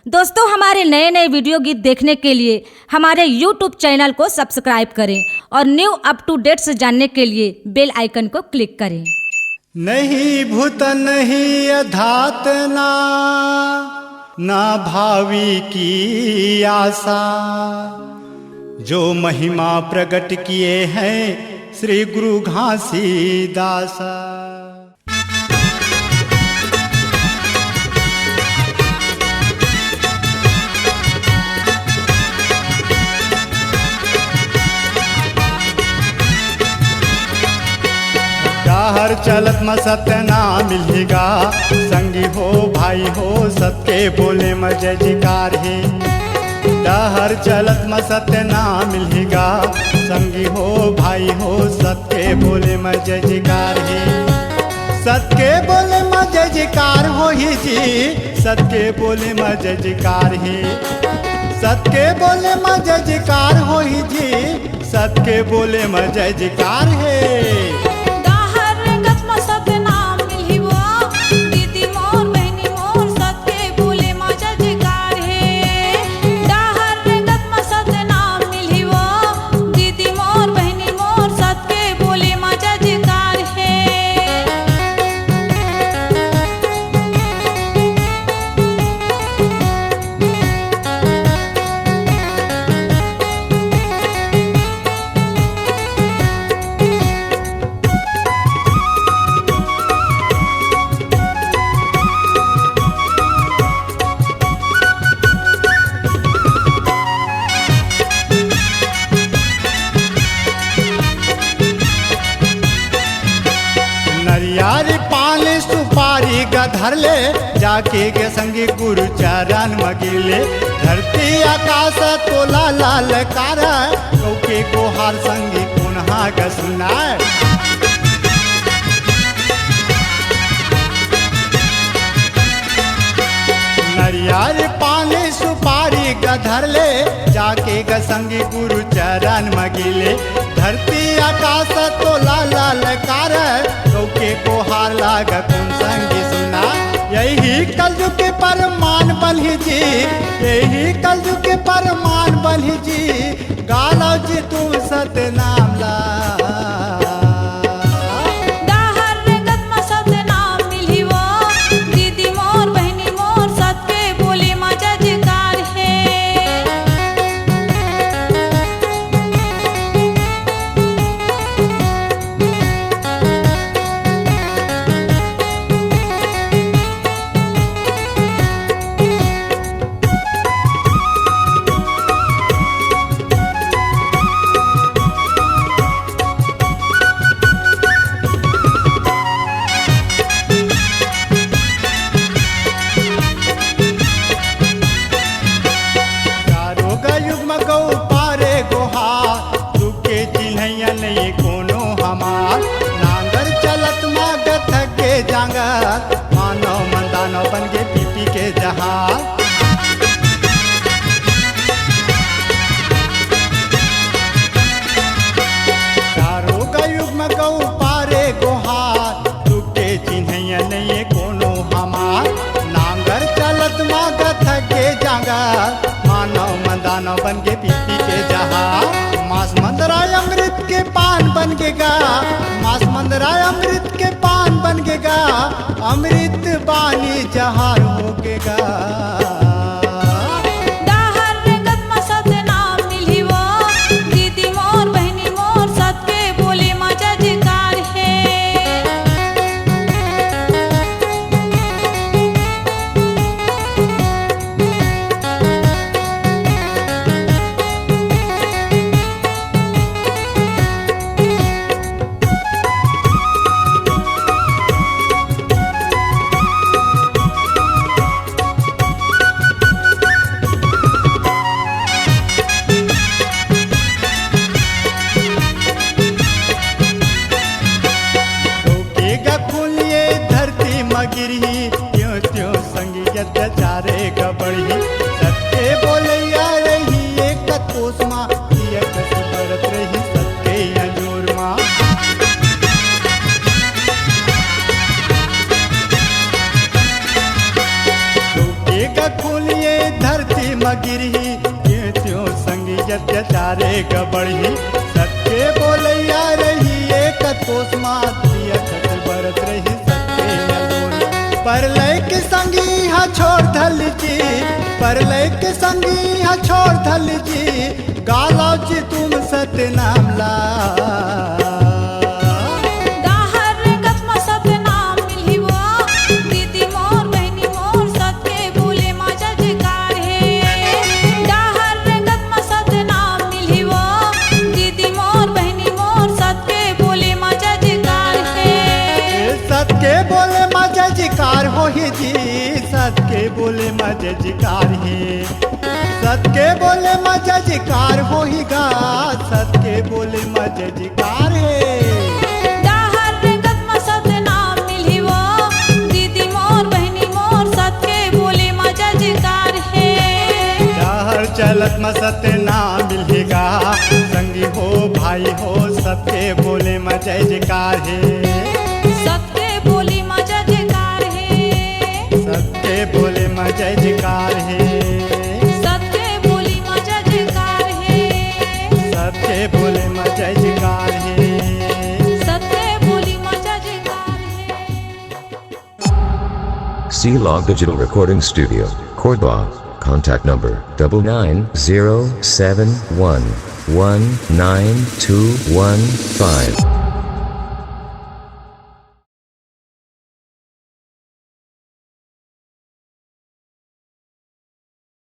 दोस्तों, हमारे नए नए वीडियो गीत देखने के लिए हमारे YouTube चैनल को सब्सक्राइब करें और न्यू अप टू डेट्स जानने के लिए बेल आइकन को क्लिक करें। नहीं भूत नहीं अधात ना भावी की आशा, जो महिमा प्रकट किए हैं श्री गुरु घासीदासा। हर चलत में सत्य ना मिलेगा, संगी हो भाई हो सत्य बोले में जय जयकार है। हर चलत में सत्य ना मिलेगा, संगी हो भाई हो सत्य बोले में जय जयकार है। सत्य बोले में जय जयकार हो ही जी, सत्य बोले में जय जयकार है। सत्य बोले में जय जयकार हो ही जी, सत्य बोले में जय जयकार है। यारी पान सुपारी गधर ले, जाके के संगी गुरु चरण मगिले। धरती आकाश तोला लाल कारा, कौके को हार संगी पुनः ग सुनाए। नरियारी पान सुपारी गधर ले, जाके ग संगी गुरु चरण मगिले। धरती आकाश तोला लाल कार, कौके को हार लाग कौन संगी सुना। यही कलयुग के परमान बलि जी, यही कलयुग के परमान बलि जी, गालो जी तू सत्य नाम ला। मानव मंदानव बन के पीपी के जहाज। चारों का युग में गौ पारे गोहार, तुके चिन्हैया नहीं कोनो हमार। नांगर चलत मागत के जंगल, मानव मंदानव बन के पीपी के जहाज। मांस मंदराय अमृत के पान बन के गा, मांस मंदराय अमृत के पान बन के गा, अमृत बानी जहार हो के गा। चारे गबड़ी सत्य बोलैया रही एक कोस माँ, बढ़त रही सत्य अंजूर माँ। खोलिए धरती मगिरही त्यों संगी अत्याचारे गबड़ही सत्य बोलैया रही एक कोसमा दिया छत बरत रही सत्य न बोल परलय के संगी हा छोड़ धल जी परलय के संगी हा छोड़ धल जी गाला जी तुम सत्य नाम ला हो ही जी सत्य बोले मजे जिकार है सत्य बोले मजे जिकार हो ही गा सत्य बोले मजे जिकार है चलत में सत्य नाम मिलेगा संगी हो भाई हो सत्य बोले मजे जिकार है सत्य बोली मजा जयकार है सत्य बोले मजे जिकार है सत्य बोली मजा जयकार है सत्य बोले मजे जिकार है सत्य बोली मजा जयकार है। C-Log Digital Recording Studio, Cordoba. Contact number 99071192115.